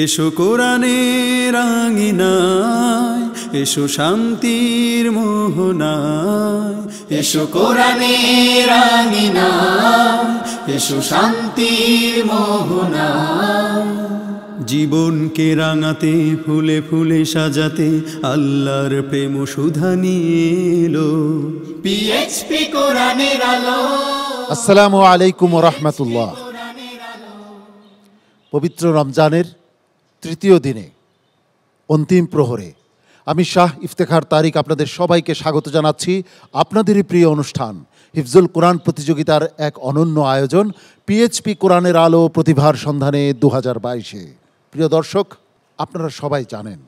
এসো কোরআনের আঙিনায়, এসো শান্তির মোহনায়, এসো কোরআনের আঙিনায়, এসো শান্তির মোহনায়। জীবনকে রাঙাতে, ফুলে ফুলে সাজাতে আল্লাহর প্রেম সুধা নিয়ে এলো পিএইচপি কোরআনের আলো। আসসালামু আলাইকুম ওয়া রাহমাতুল্লাহ। পবিত্র রমজানের তৃতীয় দিনে অন্তিম প্রহরে আমি শাহ ইফতেখার তারিক আপনাদের সবাইকে স্বাগত জানাচ্ছি আপনাদেরই প্রিয় অনুষ্ঠান হিফজুল কোরআন প্রতিযোগিতার এক অনন্য আয়োজন পিএইচপি কোরআনের আলো প্রতিভার সন্ধানে 2022-এ। প্রিয় দর্শক, আপনারা সবাই জানেন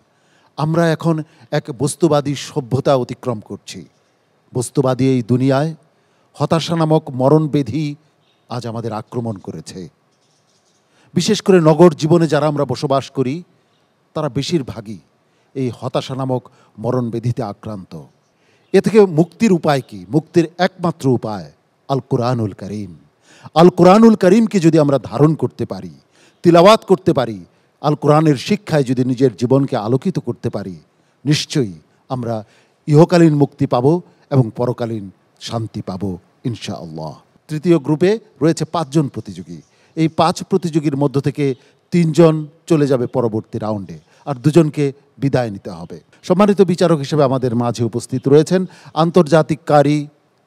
আমরা এখন এক বস্তুবাদী সভ্যতা অতিক্রম করছি। বস্তুবাদী এই দুনিয়ায় হতাশা নামক মরণব্যাধি আজ আমাদের আক্রমণ করেছে। বিশেষ করে নগর জীবনে যারা আমরা বসবাস করি তারা বেশিরভাগই এই হতাশা নামক মরণব্যাধিতে আক্রান্ত। এ থেকে মুক্তির উপায় কি? মুক্তির একমাত্র উপায় আল কোরআনুল কারীম। আল কোরআনুল কারীমকে যদি আমরা ধারণ করতে পারি, তিলাওয়াত করতে পারি, আল কোরআনের শিক্ষায় যদি নিজের জীবনকে আলোকিত করতে পারি, নিশ্চয়ই আমরা ইহকালীন মুক্তি পাব এবং পরকালীন শান্তি পাব ইনশাআল্লাহ। তৃতীয় গ্রুপে রয়েছে 5 জন প্রতিযোগী। এই 5 প্রতিযোগীর মধ্য থেকে 3 জন চলে যাবে পরবর্তী রাউন্ডে, আর 2 জনকে বিদায় নিতে হবে। সম্মানিত বিচারক হিসেবে আমাদের মাঝে উপস্থিত রয়েছেন আন্তর্জাতিক কারি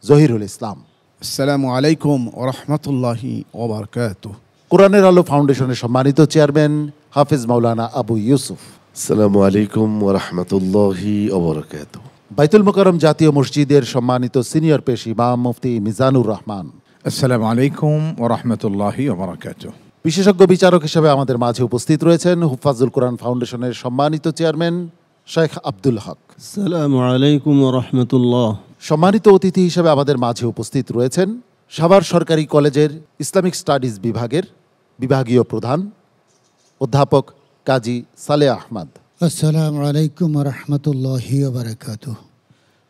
জহিরুল ইসলাম। আসসালামু আলাইকুম ওয়া রাহমাতুল্লাহি ওয়া বারাকাতুহু। কোরআনের আলো ফাউন্ডেশনের সম্মানিত চেয়ারম্যান হাফেজ মাওলানা আবু ইউসুফ। আসসালামু আলাইকুম ওয়া রাহমাতুল্লাহি ওয়া বারাকাতুহু। বাইতুল মোকাররম জাতীয় মসজিদের সম্মানিত সিনিয়র পেশ ইমাম মুফতি মিজানুর রহমান। আসসালামু আলাইকুম ওয়া রাহমাতুল্লাহি ওয়া বারাকাতুহু। বিশেষজ্ঞ বিচারক হিসেবে আমাদের মাঝে উপস্থিত রয়েছেন হুফাজুল কোরআন ফাউন্ডেশনের সম্মানিত চেয়ারম্যান শেখ আব্দুল হক। আসসালামু আলাইকুম ওয়া রাহমাতুল্লাহ। সম্মানিত অতিথি হিসেবে আমাদের মাঝে উপস্থিত রয়েছেন সাভার সরকারি কলেজের ইসলামিক স্টাডিজ বিভাগের বিভাগীয় প্রধান অধ্যাপক কাজী সালেহ আহমদ। আসসালামু আলাইকুম ওয়া রাহমাতুল্লাহি ওয়া বারাকাতুহু।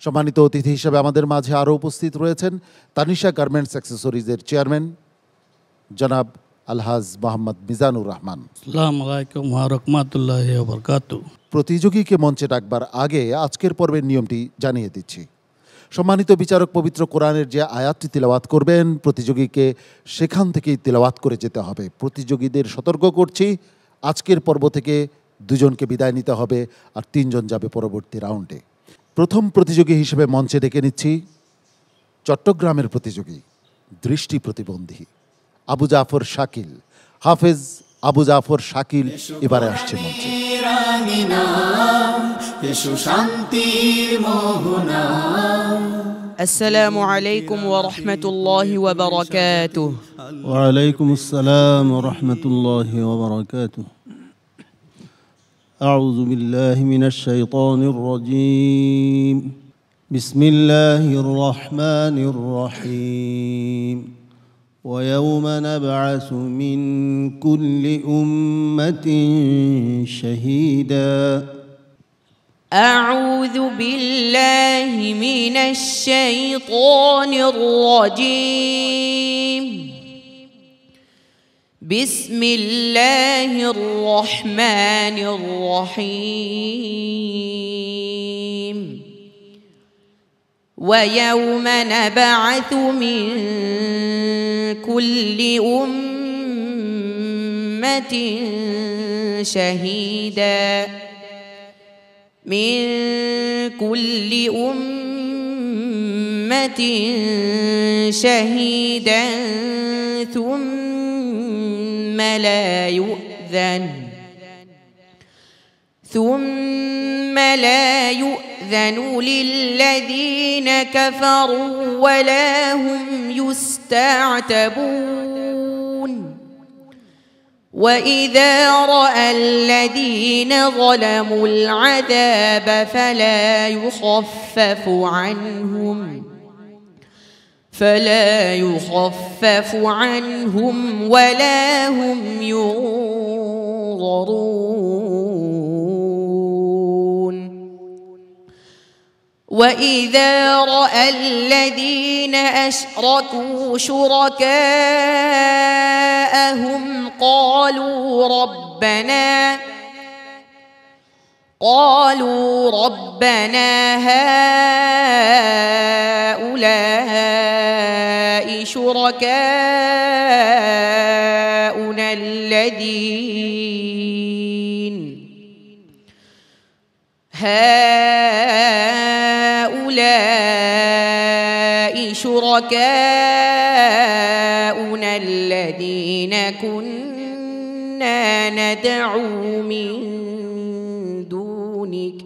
সম্মানিত অতিথি হিসেবে আমাদের মাঝে আরও উপস্থিত রয়েছেন তানিশা গার্মেন্টস অ্যাক্সেসরিজের চেয়ারম্যান জনাব আলহাজ মোহাম্মদ মিজানুর রহমান। আসসালামু আলাইকুম ওয়া রাহমাতুল্লাহি ওয়া বারাকাতুহু। প্রতিযোগীকে মঞ্চে ডাকবার আগে আজকের পর্বের নিয়মটি জানিয়ে দিচ্ছি। সম্মানিত বিচারক পবিত্র কোরআনের যে আয়াতটি তিলাওয়াত করবেন, প্রতিযোগীকে সেখান থেকেই তিলাওয়াত করে যেতে হবে। প্রতিযোগীদের সতর্ক করছি, আজকের পর্ব থেকে 2 জনকে বিদায় নিতে হবে, আর 3 জন যাবে পরবর্তী রাউন্ডে। প্রথম প্রতিযোগী হিসেবে মঞ্চে ডেকে নিচ্ছি চট্টগ্রামের প্রতিযোগী, দৃষ্টি প্রতিবন্ধী আবু জাফর শাকিল। হাফেজ আবু জাফর শাকিল এবারে আসছে মঞ্চে। আসসালামু আলাইকুম ওয়া রাহমাতুল্লাহি ওয়া বারাকাতুহু। ওয়া আলাইকুম আসসালাম ওয়া রাহমাতুল্লাহি ওয়া বারাকাতুহু। আউযু বিল্লাহি মিনাশ শাইতানির রাজীম। বিসমিল্লাহির রহমানির রহিম। ويوم نبعث من كل أمة شهيدا. أعوذ بالله من الشيطان الرجيم. بسم الله الرحمن الرحيم. ويوم نبعث من كل أمة شهيدا. من كل أمة شهيدا ثم لا يؤذن للذين كفروا ولا هم يستعتبون. وإذا رأى الذين ظلموا العذاب فلا يخفف عنهم ولا هم ينظرون. وإذا رأى الذين أشركوا شركاءهم جاءهم قالوا ربنا هؤلاء شركاؤنا الذين كنا ندعو من دونك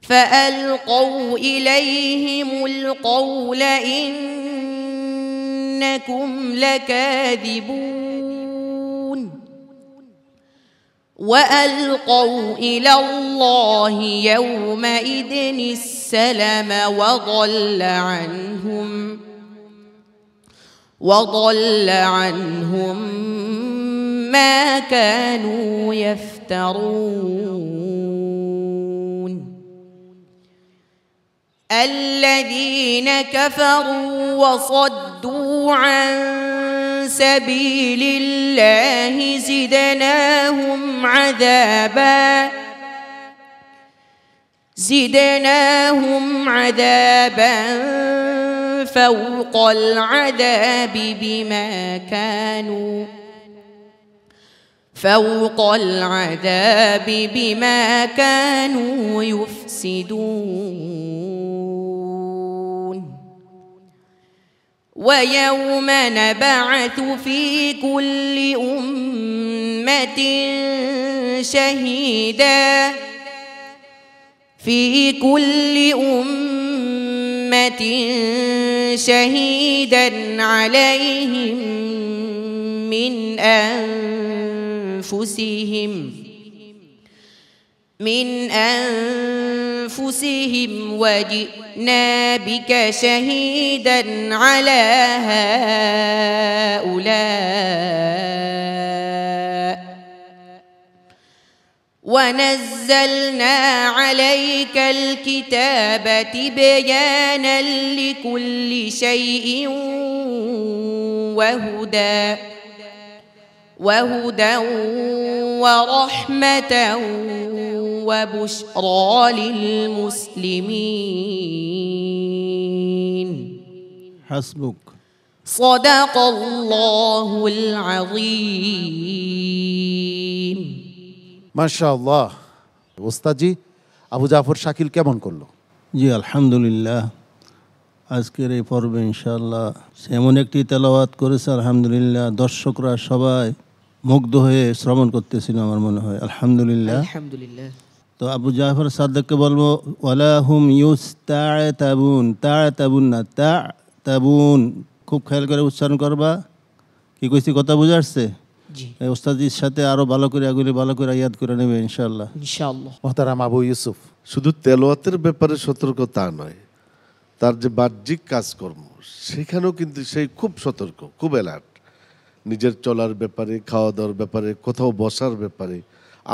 فألقوا إليهم القول إنكم لكاذبون وألقوا إلى الله يومئذ السلم وضل عنهم ما كانوا يفترون الذين كفروا وصدوا عن سبيل الله زدناهم عذابا فوق العذاب بما كانوا يفسدون ويوم نبعث في كل أمة شهيدا عليهم من أنفسهم وجئنا بك شهيدا على هؤلاء ونزلنا عليك الكتاب تبيانا لكل شيء وهدى ورحمة وبشرى للمسلمين حسبك صدق الله العظيم মাশাআল্লাহ। ওস্তাদজি, আবু জাফর শাকিল কেমন করলো? জি আলহামদুলিল্লাহ, আজকের এই পর্বে ইনশাআল্লাহ এমন একটি তেলাওয়াত করেছে আলহামদুলিল্লাহ, দর্শকরা সবাই মুগ্ধ হয়ে শ্রবণ করতেছিল আমার মনে হয়। আলহামদুলিল্লাহ। তো আবু জাফর সাদ্দাককে বলবো ওয়ালা হুম ইউস্তাতাবুন, তাতাবুন না তাতাবুন, খুব খেয়াল করে উচ্চারণ করবা। কি কইছি কথা বুঝা আসছে? ওস্তাদির সাথে আরো ভালো করে ইয়াদ করে নেবে ইনশাআল্লাহ। মোহতারাম আবু ইউসুফ, শুধু তেলাওয়াতের ব্যাপারে সতর্ক তা নয়, তার যে বাহ্যিক কাজকর্ম সেখানেও কিন্তু সেই খুব সতর্ক, খুব অ্যালার্ট। নিজের চলার ব্যাপারে, খাওয়া দাওয়ার ব্যাপারে, কোথাও বসার ব্যাপারে,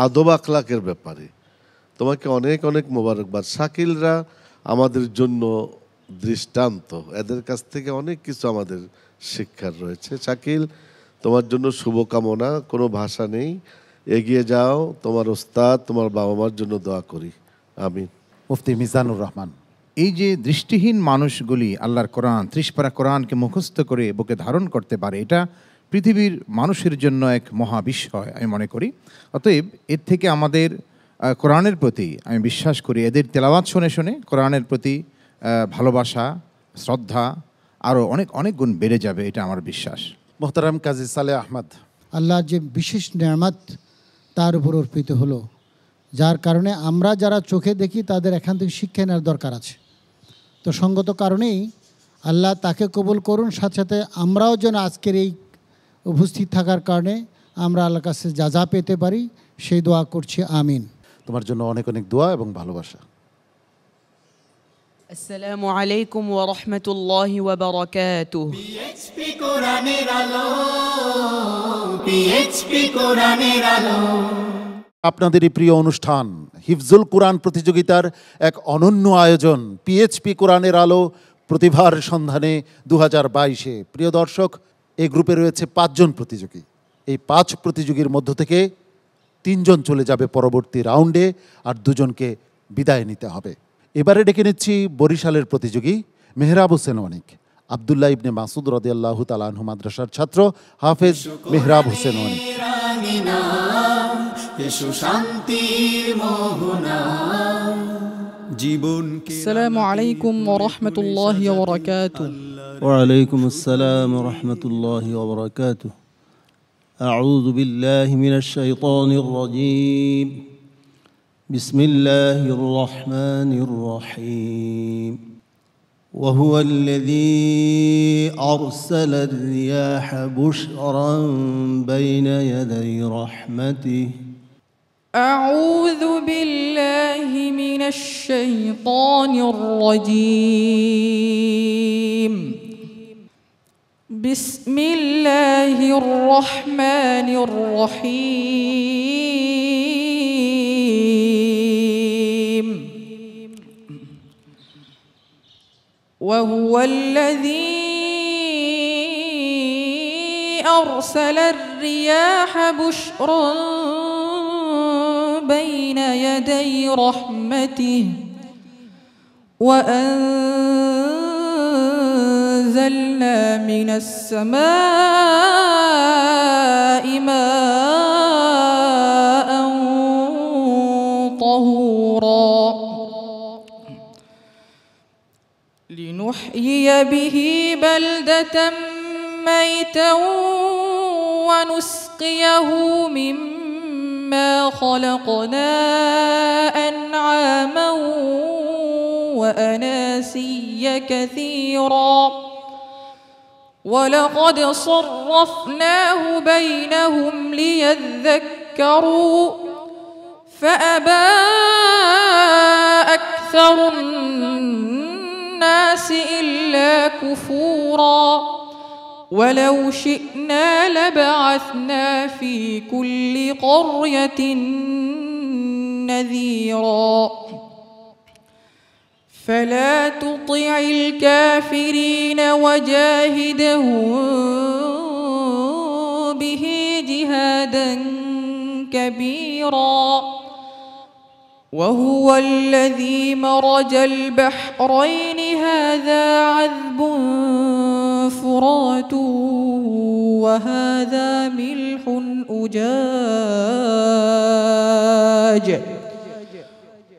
আদব আখলাকের ব্যাপারে। তোমাকে অনেক অনেক মোবারকবাদ। শাকিলরা আমাদের জন্য দৃষ্টান্ত, এদের কাছ থেকে অনেক কিছু আমাদের শিক্ষার রয়েছে। শাকিল, তোমার জন্য শুভকামনা, কোনো ভাষা নেই, এগিয়ে যাও। তোমার ওস্তাদ, তোমার বাবা মার জন্য দোয়া করি, আমিন। মুফতি মিজানুর রহমান, এই যে দৃষ্টিহীন মানুষগুলি আল্লাহর কোরআন 30 পারা কোরআনকে মুখস্থ করে বুকে ধারণ করতে পারে, এটা পৃথিবীর মানুষের জন্য এক মহাবিস্ময় আমি মনে করি। অতএব এর থেকে আমাদের কোরআনের প্রতি, আমি বিশ্বাস করি এদের তেলাওয়াত শুনে শুনে কোরআনের প্রতি ভালোবাসা, শ্রদ্ধা আরও অনেক অনেক গুণ বেড়ে যাবে, এটা আমার বিশ্বাস। মোহতারাম কাজী সালেহ আহমদ, আল্লাহর যে বিশেষ নেয়ামত তার উপর অর্পিত হলো, যার কারণে আমরা যারা চোখে দেখি তাদের এখান থেকে শিক্ষা নেওয়ার দরকার আছে। তো সঙ্গত কারণেই আল্লাহ তাকে কবুল করুন, সাথে সাথে আমরাও যেন আজকের এই উপস্থিত থাকার কারণে আমরা আল্লাহর কাছে যা পেতে পারি সেই দোয়া করছি, আমিন। তোমার জন্য অনেক অনেক দোয়া এবং ভালোবাসা। আসসালামু আলাইকুম ওয়া রাহমাতুল্লাহি ওয়া বারাকাতুহু। পিএইচপি কোরআনের আলো, পিএইচপি কোরআনের আলো। আপনাদেরই প্রিয় অনুষ্ঠান হিফজুল কোরআন প্রতিযোগিতার এক অনন্য আয়োজন পিএইচপি কোরআনের আলো প্রতিভার সন্ধানে 2022-এ। প্রিয় দর্শক, এই গ্রুপে রয়েছে 5 জন প্রতিযোগী। এই 5 প্রতিযোগীর মধ্য থেকে 3 জন চলে যাবে পরবর্তী রাউন্ডে, আর 2 জনকে বিদায় নিতে হবে। এবারে ডেকে নিচ্ছি বরিশালের প্রতিযোগী মেহরাব হোসেন অনিক। আব্দুল্লাহ ইবনে মাসুদ রাদিয়াল্লাহু তাআলা আনহু মাদ্রাসার ছাত্র হাফেজ মেহরাব হোসেন অনিক। এসো শান্তির মোহনা জীবনকে। السلام عليكم ورحمة الله وبركاته. وعليكم السلام ورحمة الله وبركاته. أعوذ بالله من الشيطان الرجيم. بسم الله الرحمن الرحيم. وهو الذي أرسل الرياح بشرا بين يدي رحمته. أعوذ بالله من الشيطان الرجيم. بسم الله الرحمن الرحيم. وهو الذي أرسل الرياح بشرا بين يدي رحمته وأنزلنا من السماء ماء طهورا لنحيي به بلدة ميتا ونسقيه مما خلقنا أنعاما وأناسيا كثيرا ولقد صرفناه بينهم ليذكروا فأبى أكثر الناس إلا كفورا ولو شئنا لبعثنا في كل قرية نذيرا فلا تطع الكافرين وجاهدهم به جهادا كبيرا وهو الذي مرج البحرين هذا عذب فرات وهذا ملح أجاج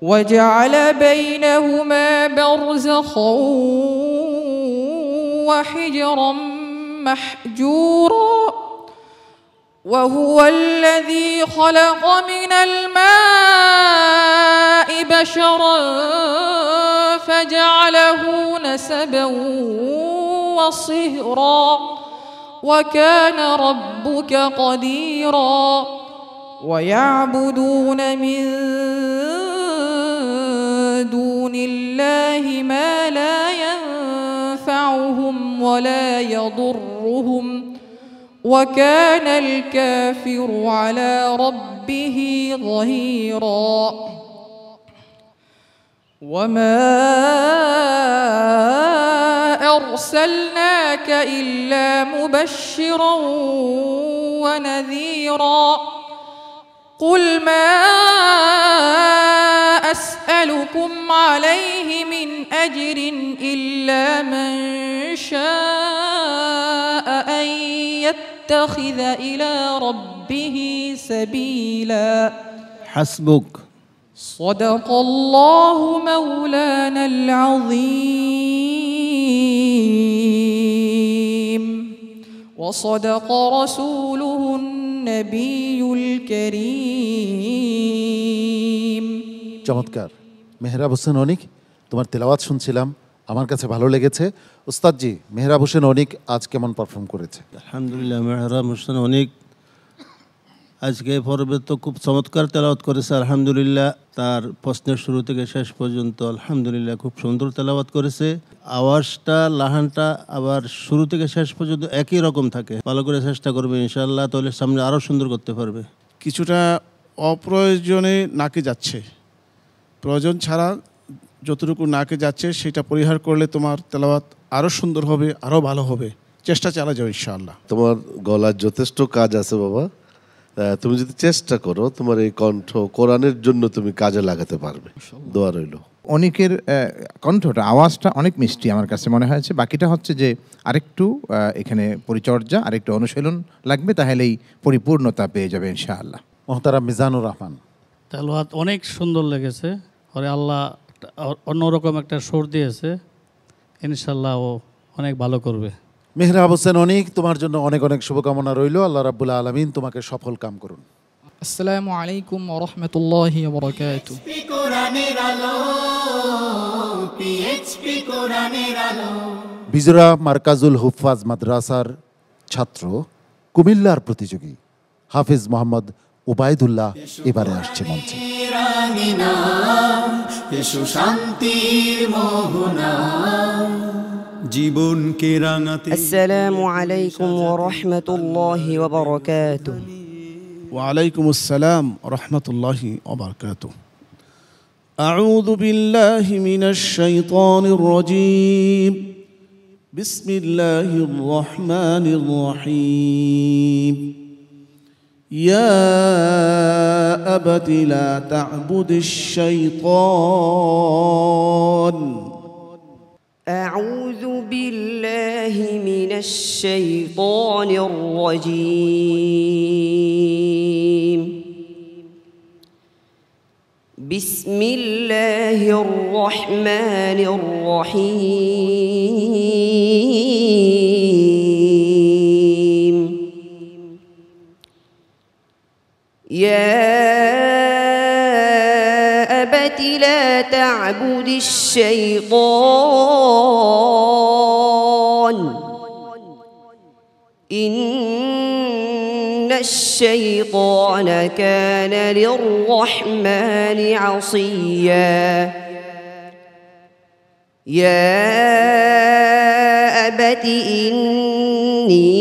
وجعل بينهما برزخا وحجرا محجورا وهو الذي خلق من الماء بشرا فجعله نسبا وصهرا وكان ربك قديرا ويعبدون من دون الله ما لا ينفعهم ولا يضرهم وكان الكافر على ربه ظهيرا وما أرسلناك إلا مبشرا ونذيرا قل ما أسألكم عليه من أجر إلا من شاء أن يتخذ إلى ربه سبيلا حسبك. صدق الله مولانا العظيم وصدق رسوله النبي الكريم. চমৎকার মেহরাব হোসেন অনিক, তোমার তেলাওয়াত শুনছিলাম, আমার কাছে ভালো লেগেছে। উস্তাদজি, মেহরাব হোসেন অনিক আজ কেমন পারফর্ম করেছে? আলহামদুলিল্লাহ, মেহরাব হোসেন অনিক আজকে পর্বে তো খুব চমৎকার তেলাওয়াত করেছে। আলহামদুলিল্লাহ, তার প্রশ্নের শুরু থেকে শেষ পর্যন্ত আলহামদুলিল্লাহ খুব সুন্দর তেলাওয়াত করেছে। আওয়াজটা, লাহানটা আবার শুরু থেকে শেষ পর্যন্ত একই রকম থাকে। ভালো করে চেষ্টা করবে ইনশাআল্লাহ, তাহলে সামনে আরও সুন্দর করতে পারবে। কিছুটা অপ্রয়োজনে নাকে যাচ্ছে, প্রয়োজন ছাড়া যতটুকু নাকে যাচ্ছে সেটা পরিহার করলে তোমার তেলাওয়াত আরও সুন্দর হবে, আরও ভালো হবে। চেষ্টা চালা যাবে ইনশাআল্লাহ। তোমার গলার যথেষ্ট কাজ আছে বাবা, তুমি যদি চেষ্টা করো তোমার এই কণ্ঠ কোরআনের জন্য তুমি কাজে লাগাতে পারবে। দোয়া রইল। অনেকের কণ্ঠটা আওয়াজটা অনেক মিষ্টি আমার কাছে মনে হয়েছে, বাকিটা হচ্ছে যে আরেকটু এখানে পরিচর্যা আরেকটু অনুশীলন লাগবে, তাহলেই পরিপূর্ণতা পেয়ে যাবে ইনশাআল্লাহ। মোহতারাম মিজানুর রহমান। তেলাওয়াত অনেক সুন্দর লেগেছে, ওরে আল্লাহ অন্যরকম একটা সুর দিয়েছে, ইনশাল্লাহ ও অনেক ভালো করবে। মেহরাব হোসেন অনিক, তোমার জন্য অনেক অনেক শুভকামনা রইল। আল্লাহ রাব্বুল আলামিন তোমাকে সফল কাম করুন। আসসালামু আলাইকুম ওয়া রাহমাতুল্লাহি ওয়া বারাকাতুহু। কোরআনের আলো, পিএইচপি কোরআনের আলো। বিজরা মার্কাজুল হুফাজ মাদ্রাসার ছাত্র, কুমিল্লার প্রতিযোগী হাফিজ মোহাম্মদ উবাইদুল্লাহ এবারে আসছে মঞ্চে। এসো শান্তির মোহনা, জীবনকে রাঙাতে। আসসালামু আলাইকুম ওয়া রাহমাতুল্লাহি ওয়া বারাকাতুহু। وعليكم السلام ورحمة الله وبركاته. أعوذ بالله من الشيطان الرجيم. بسم الله الرحمن الرحيم. يا أبت لا تعبد الشيطان. أعوذ بالله من الشيطان الرجيم. بسم الله الرحمن الرحيم. يا أبت لا تعبد الشيطان إن الشيطان كان للرحمن عصيا. يا أبت إني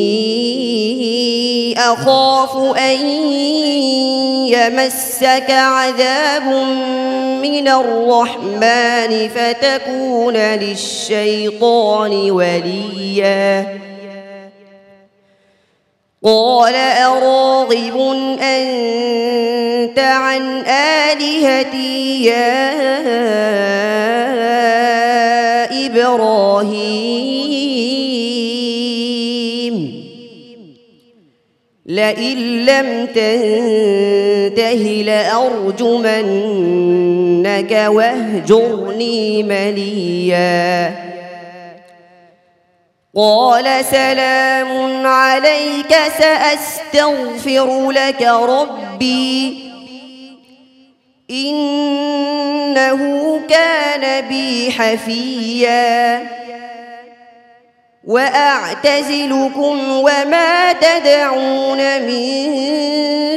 أخاف أن يمسك عذاب من الرحمن فتكون للشيطان وليا. قال أراغب أنت عن آلهتي يا إبراهيم لئن لم تنته لأرجمنك واهجرني مليا. قال سلام عليك سأستغفر لك ربي إنه كان بي حفيا. وأعتزلكم وما تدعون من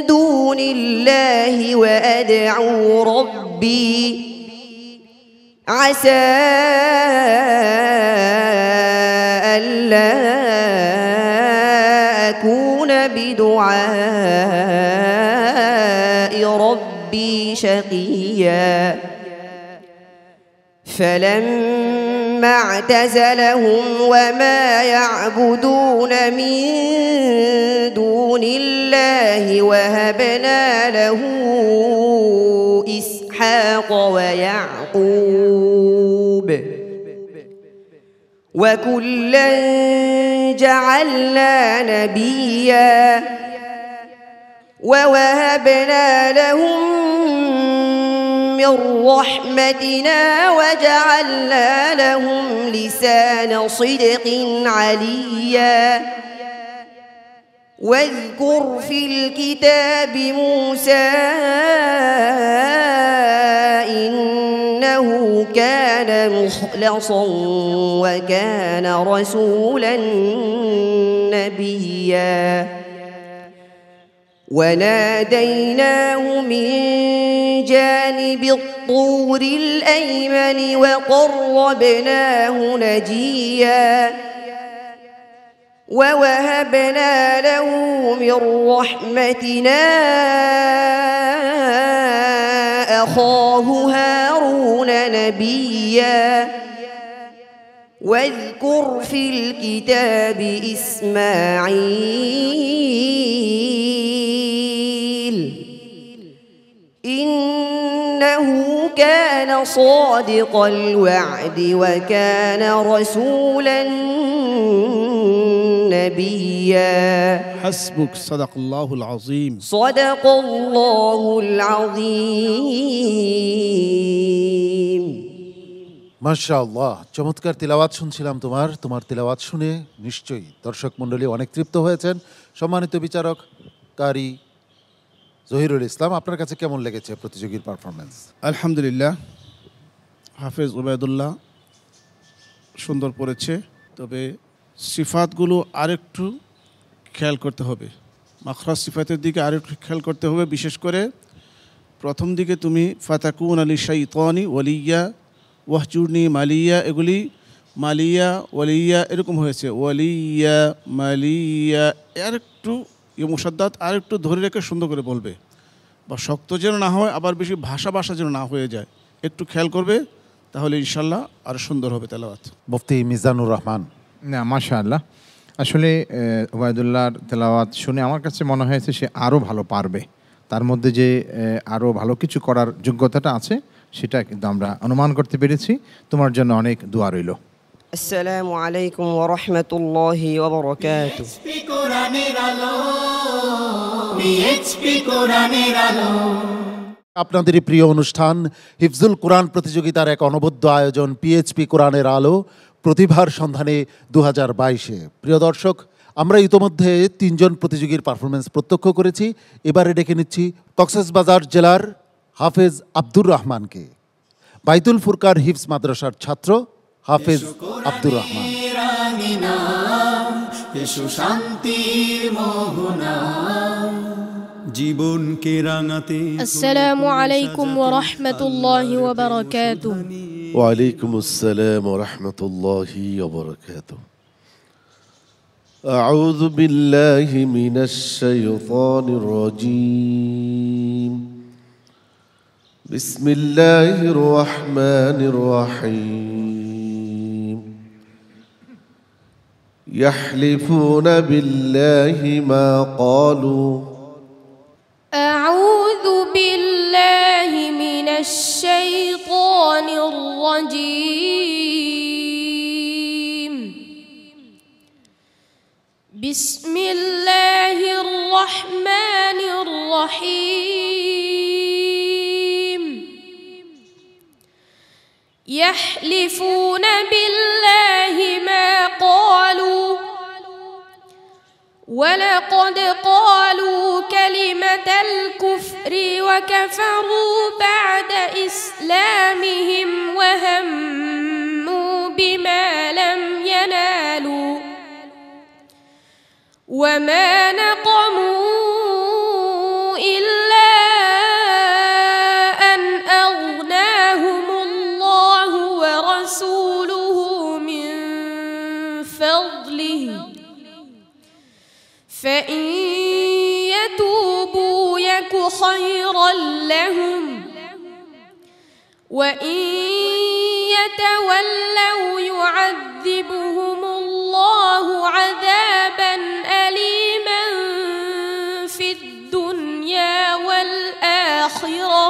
دون الله وأدعو ربي عسى ألا أكون بدعاء ربي شقيا. فلما اعتزلهم وما يعبدون من دون الله وهبنا له إسحاق ويعقوب وكلا جعلنا نبيا ووهبنا لهم من رحمتنا وجعلنا لهم لسان صدق عليا. واذكر في الكتاب موسى إنه كان مخلصا وكان رسولا نبيا. وناديناه من جانب الطور الأيمن وقربناه نجيا. ووهبنا له من رحمتنا أخاه هارون نبيا. واذكر في الكتاب إسماعيل إنه كان صادق الوعد وكان رسولا نبيا حسبك صدق الله العظيم صدق الله العظيم মাশাআল্লাহ, চমৎকার তিলাওয়াত শুনছিলাম তোমার তিলাওয়াত শুনে নিশ্চয়ই দর্শক মণ্ডলী অনেক তৃপ্ত হয়েছেন। সম্মানিত বিচারক কারি জহিরুল ইসলাম, আপনার কাছে কেমন লেগেছে প্রতিযোগীর পারফরমেন্স? আলহামদুলিল্লাহ, হাফেজ ওবায়দুল্লাহ সুন্দর পড়েছে, তবে সিফাতগুলো আরেকটু খেয়াল করতে হবে, মাখরাজ সিফাতের দিকে আরেকটু খেয়াল করতে হবে। বিশেষ করে প্রথম দিকে তুমি ফাতাকুন আলী শাইতানি ওয়ালিয়া ওয়াহজুরনি মালিয়া, এগুলি মালিয়া ওয়ালিয়া এরকম হয়েছে, ওয়ালিয়া মালিয়া, আরেকটু মুসাদ্দাত আরেকটু ধরে রেখে সুন্দর করে বলবে, বা শক্ত যেন না হয়, আবার বেশি ভাষা যেন না হয়ে যায়, একটু খেয়াল করবে, তাহলে ইনশাল্লাহ আরও সুন্দর হবে তেলাওয়াত। মুফতি মিজানুর রহমান। না, মাশাআল্লাহ, আসলে ওবায়দুল্লাহর তেলাওয়াত শুনে আমার কাছে মনে হয়েছে সে আরও ভালো পারবে। তার মধ্যে যে আরও ভালো কিছু করার যোগ্যতাটা আছে সেটা কিন্তু আমরা অনুমান করতে পেরেছি। তোমার জন্য অনেক দোয়া রইল। আসসালামু আলাইকুম ওয়া রাহমাতুল্লাহি ওয়া বারাকাতুহু। বিএইচপি কোরআনের আলো, বিএইচপি কোরআনের আলো। আপনাদেরই প্রিয় অনুষ্ঠান হিফজুল কোরআন প্রতিযোগিতার এক অনবদ্য আয়োজন পিএইচপি কোরআনের আলো প্রতিভার সন্ধানে 2022-এ। প্রিয় দর্শক, আমরা ইতোমধ্যে 3 জন প্রতিযোগীর পারফরমেন্স প্রত্যক্ষ করেছি। এবারে ডেকে নিচ্ছি কক্সবাজার জেলার হাফেজ আব্দুর রহমানকে, বাইতুল ফুরকান হিফজ মাদ্রাসার ছাত্র হাফেজ আব্দুর রহমান। এসো শান্তির মোহনা, জীবনকে রাঙাতে। আসসালামু আলাইকুম ওয়া রাহমাতুল্লাহি ওয়া বারাকাতুহু। ওয়া আলাইকুমুস সালাম ওয়া রাহমাতুল্লাহি ওয়া বারাকাতুহু। আউযু বিল্লাহি মিনাশ শাইতানির রাজীম। বিসমিল্লাহির রহমানির রহিম। ইয়াহলিফুনা বিল্লাহি মা ক্বালু। أعوذ بالله من الشيطان الرجيم. بسم الله الرحمن الرحيم. يحلفون بالله ما قالوا ولقد قالوا كلمة الكفر وكفروا بعد إسلامهم وهموا بما لم ينالوا وما نقموا إلا أن أغناهم الله ورسوله من فضله فإن يتوبوا يك خيرا لهم وإن يتولوا يعذبهم الله عذابا أليما في الدنيا والآخرة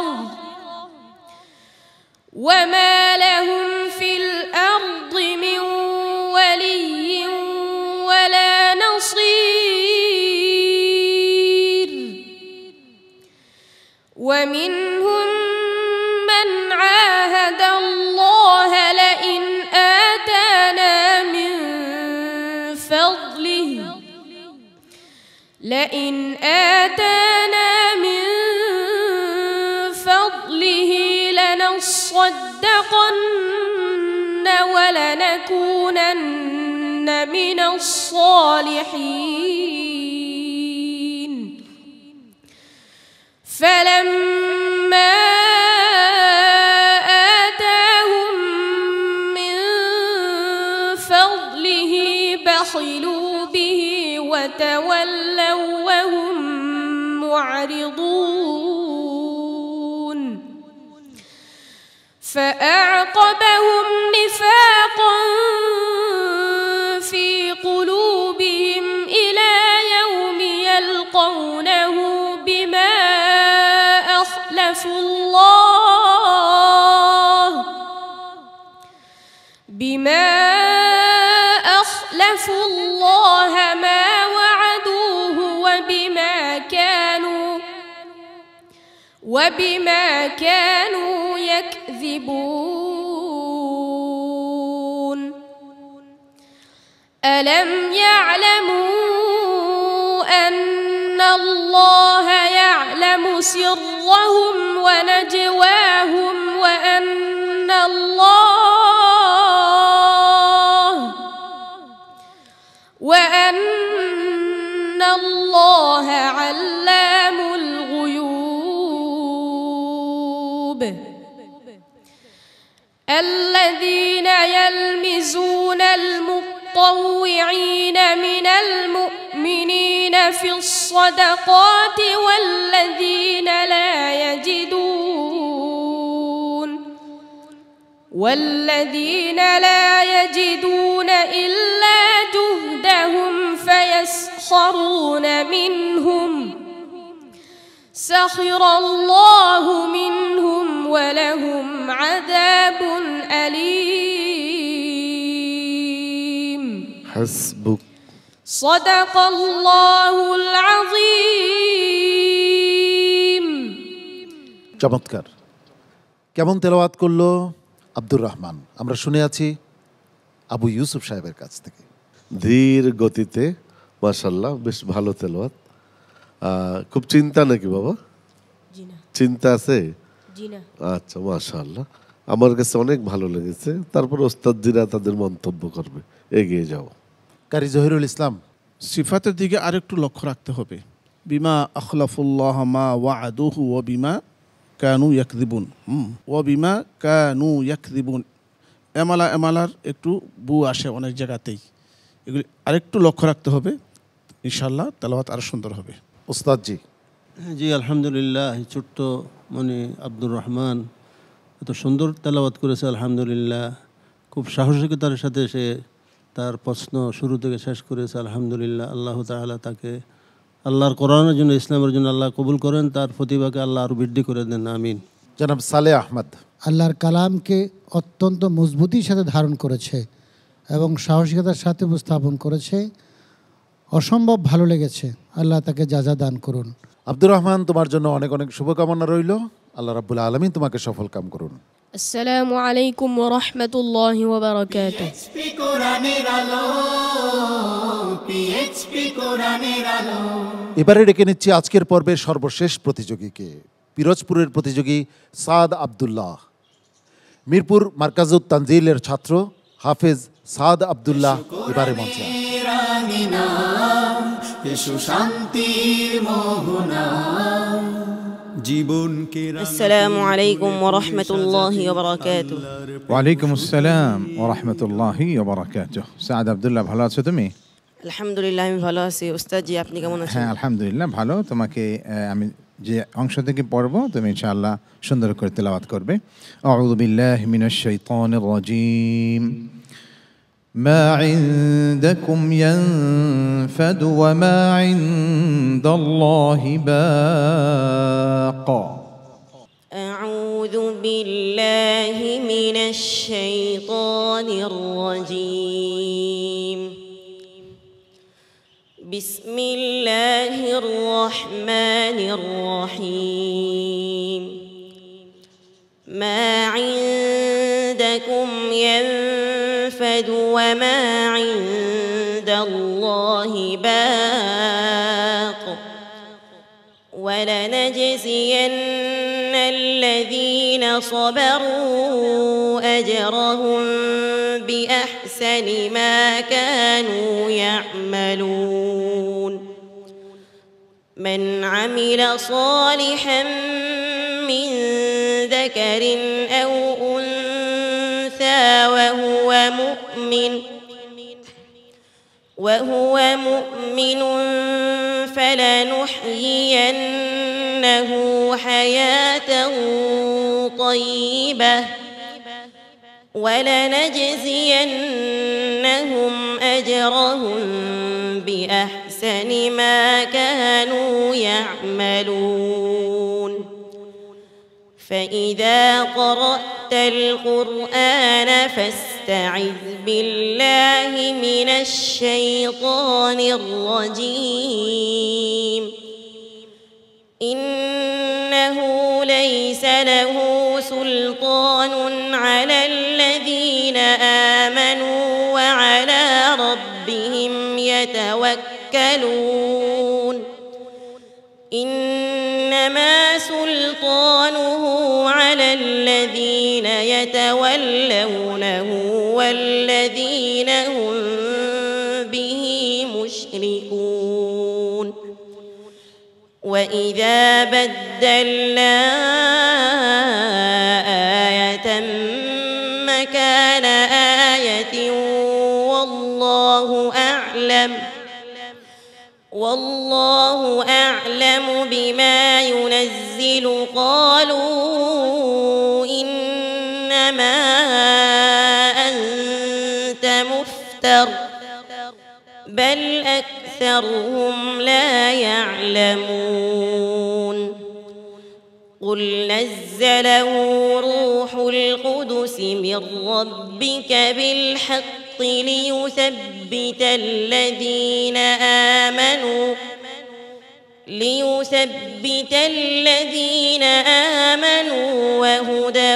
وما لهم في الأرض من ولي ولا نصير ومنهم من عاهد الله لئن آتانا من فضله لنصدقن ولنكونن من الصالحين فلما آتاهم من فضله بخلوا به وتولوا وهم معرضون فأعقبهم نفاقا أخلفوا الله ما وعدوه وبما كانوا يكذبون ألم يعلموا أن الله يعلم سرهم ونجواهم وأن الله علام الغيوب الذين يلمزون المطوعين من المؤمنين في الصدقات والذين لا يجدون إلا جهدهم فيسخرون منهم سخر الله منهم ولهم عذاب أليم حسبك صدق الله العظيم চমৎকার। কেমন তেলাওয়াত করলো আব্দুর রহমান? আমরা শুনে আছি আবু ইউসুফ সাহেবের কাছ থেকে। ধীর গতিতে মাশাআল্লাহ, বেশ ভালো তেলাওয়াত। খুব চিন্তা নাকি বাবা? চিন্তা আছে? আচ্ছা, মাশাআল্লাহ, আমার কাছে অনেক ভালো লেগেছে। তারপর ওস্তাদজিরা তাদের মন্তব্য করবে, এগিয়ে যাও। কারি জহিরুল ইসলাম, সিফাতের দিকে আরেকটু লক্ষ্য রাখতে হবে। বিমা আখলাফুল্লাহ মা ওয়াদুহু ওয়া বিমা কানু ইয়াকযিবুন, ওয়া বিমা কানু ইয়াকযিবুন, এমালার একটু বু আসে অনেক জায়গাতেই, এগুলি আরেকটু লক্ষ্য রাখতে হবে। ইনশাআল্লাহ তেলাওয়াত আরো সুন্দর হবে। ওস্তাদজি। জি আলহামদুলিল্লাহ, ছোট্ট মানে আব্দুর রহমান এত সুন্দর তেলাওয়াত করেছে আলহামদুলিল্লাহ। খুব সাহসিকতার সাথে সে তার প্রশ্ন শুরু থেকে শেষ করেছে আলহামদুলিল্লাহ। আল্লাহ তাআলা তাকে আল্লাহর কোরআনের জন্য, ইসলামের জন্য আল্লাহ কবুল করেন, তার প্রতিভাকে আল্লাহ আরও বৃদ্ধি করে দেন, আমিন। জনাব সালেহ আহমদ। আল্লাহর কালামকে অত্যন্ত মজবুতির সাথে ধারণ করেছে এবং সাহসিকতার সাথে উপস্থাপন করেছে, অসম্ভব ভালো লেগেছে। আল্লাহ তাকে যা দান করুন। আব্দুর রহমান, তোমার জন্য অনেক অনেক শুভকামনা রইল। আল্লাহ রাব্বুল আলামিন তোমাকে সফল কাম করুন। আসসালামু আলাইকুম ওয়া রাহমাতুল্লাহি ওয়া বারাকাতুহু। পিএইচপি কোরআনের আলো, পিএইচপি কোরআনের আলো। এবারে ডেকে নিচ্ছি আজকের পর্বের সর্বশেষ প্রতিযোগীকে, পিরোজপুরের প্রতিযোগী সাদ আব্দুল্লাহ। মিরপুর মার্কাজুত তানজিলের ছাত্র হাফেজ সাদ আব্দুল্লাহ এবারে মঞ্চে। শান্তির মোহনা জীবনকে। আসসালামু আলাইকুম ওয়া রাহমাতুল্লাহি ওয়া বারাকাতুহু। ওয়া আলাইকুম আসসালাম ওয়া রাহমাতুল্লাহি ওয়া বারাকাতুহু। সাদ আব্দুল্লাহ, ভালো আছো তুমি? আলহামদুলিল্লাহ, আমি ভালো আছি। ওস্তাদজি, আপনি কেমন আছেন? হ্যাঁ আলহামদুলিল্লাহ ভালো। তোমাকে আমি যে অংশ থেকে পড়ব তুমি ইনশাআল্লাহ সুন্দর করে তেলাওয়াত করবে। আউযু বিল্লাহি মিনাশ শাইতানির রাজীম। মা ইনদাকুম ইয়ানফাদু ওয়া মা ইনদাল্লাহি বাক। আউযু বিল্লাহি মিনাশ শাইতানির রাজীম। بسم الله الرحمن الرحيم. ما عندكم ينفد وما عند الله باق ولنجزين الذين صبروا أجرهم بأحسن ما كانوا يعملون. من عمل صالحا من ذكر أو أنثى وهو مؤمن فلنحيينه حياة طيبة ولنجزينهم أجرهم بأحسن ما كانوا يعملون. فإذا قرأت القرآن فاستعذ بالله من الشيطان الرجيم إنه ليس له سلطان على الذين آمنوا وعلى ربهم يتوكلون إنما سلطانه على الذين يتولونه والذين هم به مشركون وإذا بدلنا آية مكان آية والله أعلم بما ينزل قالوا إنما أنت مفتر بل أكثرهم لا يعلمون قل نزله روح القدس من ربك بالحق ليثبت الذين آمنوا وهدى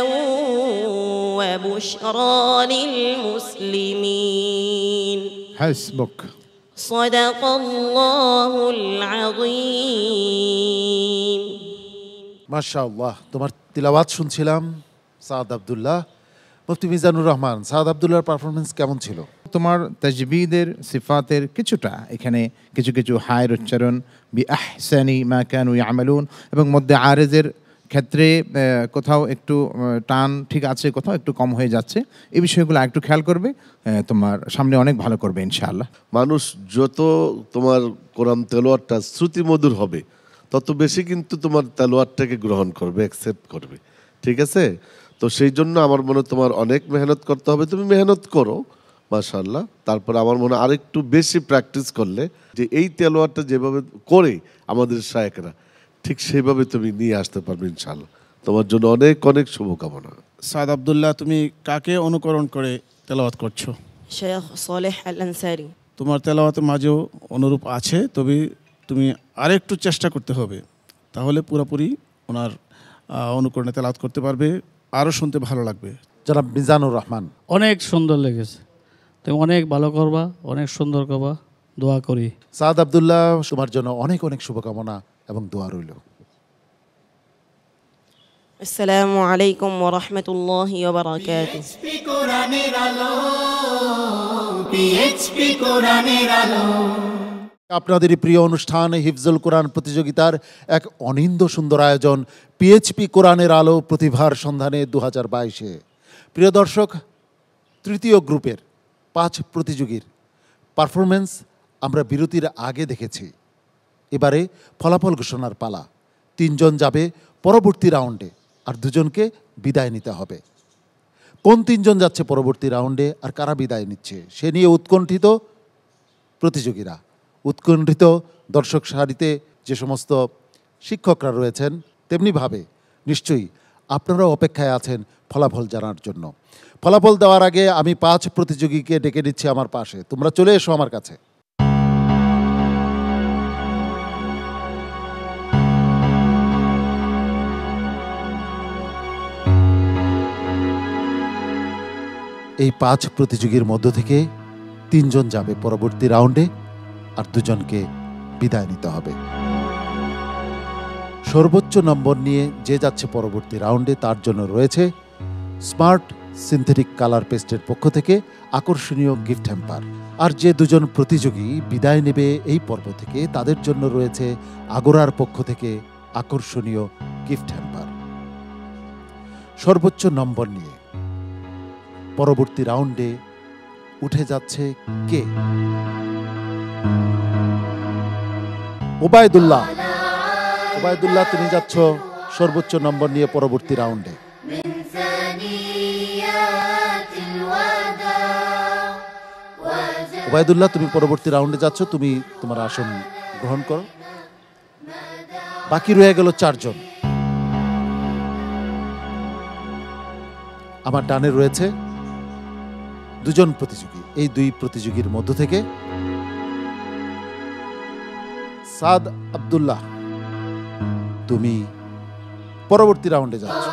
وبشرى للمسلمين حسبك صدق الله العظيم মাশাআল্লাহ, তোমার তিলাওয়াত শুনছিলাম সাদ আব্দুল্লাহ। মুফতি মিজানুর রহমান, সাদ আব্দুল্লাহর পারফরমেন্স কেমন ছিল? তোমার তাজবিদের সিফাতের কিছুটা এখানে কিছু কিছু হায়ের উচ্চারণ বি আহসানি মা কানু ইয়ামালুন এবং মধ্যে আরেজের ক্ষেত্রে কোথাও একটু টান ঠিক আছে, কোথাও একটু কম হয়ে যাচ্ছে। এই বিষয়গুলো একটু খেয়াল করবে, তোমার সামনে অনেক ভালো করবে ইনশাআল্লাহ। মানুষ যত তোমার কোরআন তেলাওয়াতটা শ্রুতিমধুর হবে তত বেশি কিন্তু তোমার তেলাওয়াতটাকে গ্রহণ করবে, অ্যাকসেপ্ট করবে। ঠিক আছে? তো সেই জন্য আমার মনে তোমার অনেক মেহনত করতে হবে। তুমি মেহনত করো মাশাআল্লাহ। তারপর আমার মনে আরেকটু বেশি প্র্যাকটিস করলে যে এই তেলাওয়াতটা যেভাবে করে আমাদের শায়েখরা ঠিক সেইভাবে তুমি নিয়ে আসতে পারবে ইনশাআল্লাহ। তোমার জন্য অনেক অনেক শুভকামনা। সাদ আব্দুল্লাহ, তুমি কাকে অনুকরণ করে তেলাওয়াত করছো? শেখ সালেহ আল আনসারি। তোমার তেলাওয়াতের মাঝেও অনুরূপ আছে, তবে তুমি আরেকটু চেষ্টা করতে হবে, তাহলে পুরোপুরি ওনার অনুকরণে তেলাওয়াত করতে পারবে, আরও শুনতে ভালো লাগবে। জনাব মিজানুর রহমান, অনেক সুন্দর লেগেছে, তুমি অনেক ভালো করবা, অনেক সুন্দর করবা, দোয়া করি। সাদ আব্দুল্লাহ, তোমার জন্য অনেক অনেক শুভকামনা এবং দোয়া রইল। আসসালামু আলাইকুম ওয়া রাহমাতুল্লাহি ওয়া বারাকাতুহু। পিএইচপি কোরআনের আলো, পিএইচপি কোরআনের আলো। আপনাদের প্রিয় অনুষ্ঠান হিফজুল কোরআন প্রতিযোগিতার এক অনিন্দ্য সুন্দর আয়োজন পিএইচপি কোরআনের আলো প্রতিভার সন্ধানে 2022-এ। প্রিয় দর্শক, তৃতীয় গ্রুপের 5 প্রতিযোগীর পারফরমেন্স আমরা বিরতির আগে দেখেছি। এবারে ফলাফল ঘোষণার পালা। 3 জন যাবে পরবর্তী রাউন্ডে আর 2 জনকে বিদায় নিতে হবে। কোন 3 জন যাচ্ছে পরবর্তী রাউন্ডে আর কারা বিদায় নিচ্ছে সে নিয়ে উৎকণ্ঠিত প্রতিযোগীরা, উৎকণ্ঠিত দর্শক সারিতে যে সমস্ত শিক্ষকরা রয়েছেন, তেমনিভাবে নিশ্চয়ই আপনারাও অপেক্ষায় আছেন ফলাফল জানার জন্য। ফলাফল দেওয়ার আগে আমি 5 প্রতিযোগীকে ডেকে নিচ্ছি আমার পাশে। তোমরা চলে এসো আমার কাছে। এই 5 প্রতিযোগীর মধ্য থেকে 3 জন যাবে পরবর্তী রাউন্ডে আর 2 জনকে বিদায় নিতে হবে। সর্বোচ্চ নম্বর নিয়ে যে যাচ্ছে পরবর্তী রাউন্ডে তার জন্য রয়েছে স্মার্ট সিনথেটিক কালার পেস্টের পক্ষ থেকে আকর্ষণীয় গিফট হ্যাম্পার। আর যে 2 জন প্রতিযোগী বিদায় নেবে এই পর্ব থেকে তাদের জন্য রয়েছে আগোরার পক্ষ থেকে আকর্ষণীয় গিফট হ্যাম্পার। সর্বোচ্চ নম্বর নিয়ে পরবর্তী রাউন্ডে উঠে যাচ্ছে কে? ওবায়দুল্লাহ। ওবায়দুল্লাহ, তুমি যাচ্ছ সর্বোচ্চ নম্বর নিয়ে পরবর্তী রাউন্ডে। ওবায়দুল্লাহ, তুমি পরবর্তী রাউন্ডে যাচ্ছ, তুমি তোমার আসন গ্রহণ করো। বাকি রয়ে গেল 4 জন। আমার ডানে রয়েছে দুজন প্রতিযোগী। এই দুই প্রতিযোগীর মধ্য থেকে সাদ আব্দুল্লাহ, তুমি পরবর্তী রাউন্ডে যাচ্ছ।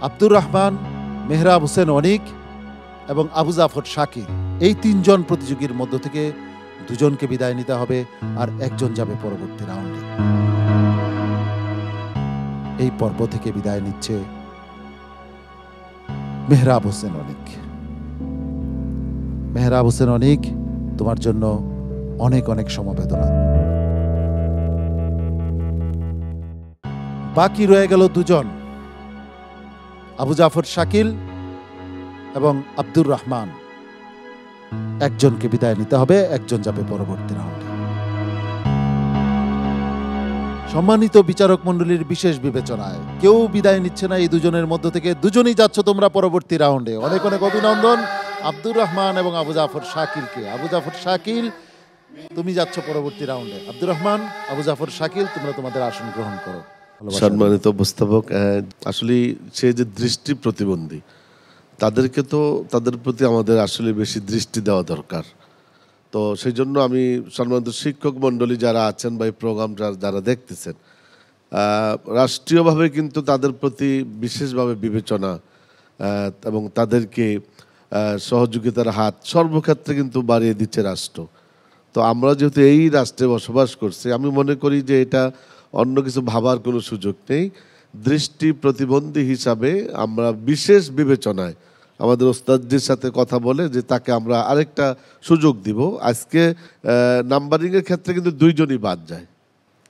আব্দুর রহমান, মেহরাব হোসেন অনিক এবং আবু জাফর শাকির, এই তিনজন প্রতিযোগীর মধ্য থেকে দুজনকে বিদায় নিতে হবে, আর একজন যাবে পরবর্তী রাউন্ডে। এই পর্ব থেকে বিদায় নিচ্ছে মেহরাব হোসেন অনিক। মেহরাব হোসেন অনিক, তোমার জন্য অনেক অনেক সমবেদনা। বাকি রয়ে গেল দুজন, আবু জাফর শাকিল এবং আব্দুর রহমান। একজনকে বিদায় নিতে হবে, একজন যাবে পরবর্তী রাউন্ডে। সম্মানিত বিচারক মণ্ডলীর বিশেষ বিবেচনায় কেউ বিদায় নিচ্ছে না এই দুজনের মধ্য থেকে, দুজনই যাচ্ছ তোমরা পরবর্তী রাউন্ডে। অনেক অনেক অভিনন্দন আব্দুর রহমান এবং আবু জাফর শাকিলকে। আবু জাফর শাকিল, তুমি যাচ্ছ পরবর্তী রাউন্ডে। আব্দুর রহমান, আবু জাফর শাকিল, তোমরা তোমাদের আসন গ্রহণ করো। সম্মানিত উপস্থাপক, আসলে সে যে দৃষ্টি প্রতিবন্ধী, তাদেরকে তো তাদের প্রতি আমাদের আসলে বেশি দৃষ্টি দেওয়া দরকার। তো সেই জন্য আমি সম্মানিত শিক্ষক মণ্ডলী যারা আছেন বা এই প্রোগ্রাম যারা দেখতেছেন, রাষ্ট্রীয়ভাবে কিন্তু তাদের প্রতি বিশেষভাবে বিবেচনা এবং তাদেরকে সহযোগিতার হাত সর্বক্ষেত্রে কিন্তু বাড়িয়ে দিচ্ছে রাষ্ট্র। তো আমরা যেহেতু এই রাষ্ট্রে বসবাস করছি, আমি মনে করি যে এটা অন্য কিছু ভাবার কোনো সুযোগ নেই। দৃষ্টি প্রতিবন্ধী হিসাবে আমরা বিশেষ বিবেচনায় আমাদের ওস্তাদজির সাথে কথা বলে যে তাকে আমরা আরেকটা সুযোগ দিব। আজকে নাম্বারিংয়ের ক্ষেত্রে কিন্তু দুইজনই বাদ যায়।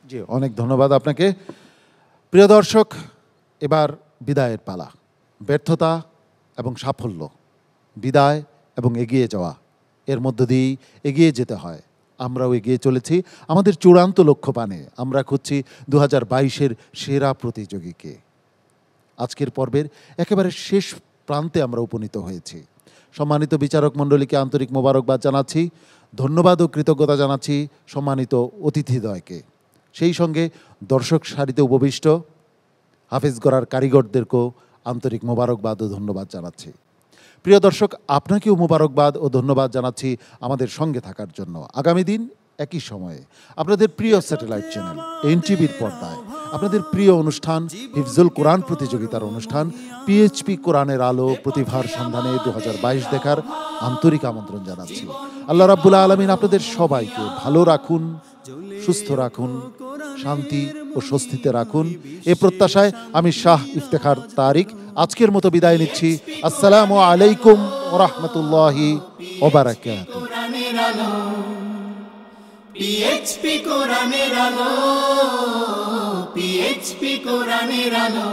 জি, অনেক ধন্যবাদ আপনাকে। প্রিয় দর্শক, এবার বিদায়ের পালা। ব্যর্থতা এবং সাফল্য, বিদায় এবং এগিয়ে যাওয়া, এর মধ্য দিয়েই এগিয়ে যেতে হয়। আমরাও এগিয়ে চলেছি আমাদের চূড়ান্ত লক্ষ্য পানে। আমরা খুঁজছি 2022-এর সেরা প্রতিযোগীকে। আজকের পর্বের একেবারে শেষ প্রান্তে আমরা উপনীত হয়েছি। সম্মানিত বিচারক মণ্ডলীকে আন্তরিক মোবারকবাদ জানাচ্ছি, ধন্যবাদ ও কৃতজ্ঞতা জানাচ্ছি সম্মানিত অতিথিদ্বয়কে। সেই সঙ্গে দর্শক সারিতে উপবিষ্ট হাফেজ গড়ার কারিগরদেরকেও আন্তরিক মোবারকবাদ ও ধন্যবাদ জানাচ্ছি। প্রিয় দর্শক, আপনাকেও মোবারকবাদ ও ধন্যবাদ জানাচ্ছি আমাদের সঙ্গে থাকার জন্য। আগামী দিন একই সময়ে আপনাদের প্রিয় স্যাটেলাইট চ্যানেল এনটিভির পর্দায় আপনাদের প্রিয় অনুষ্ঠান হিফজুল কোরআন প্রতিযোগিতার অনুষ্ঠান পিএইচপি কোরআনের আলো প্রতিভার সন্ধানে 2022 দেখার আন্তরিক আমন্ত্রণ জানাচ্ছি। আল্লাহ রাব্বুল আলামিন আপনাদের সবাইকে ভালো রাখুন, সুস্থ রাখুন, শান্তি ও স্বস্তিতে রাখুন। এ প্রত্যাশায় আমি শাহ ইফতেখার তারিক আজকের মতো বিদায় নিচ্ছি। আসসালামু আলাইকুম ওয়া রাহমাতুল্লাহি ওয়া বারাকাতুহু। পিএইচপি কোরআনের আলো, পিএইচপি কোরআনের আলো।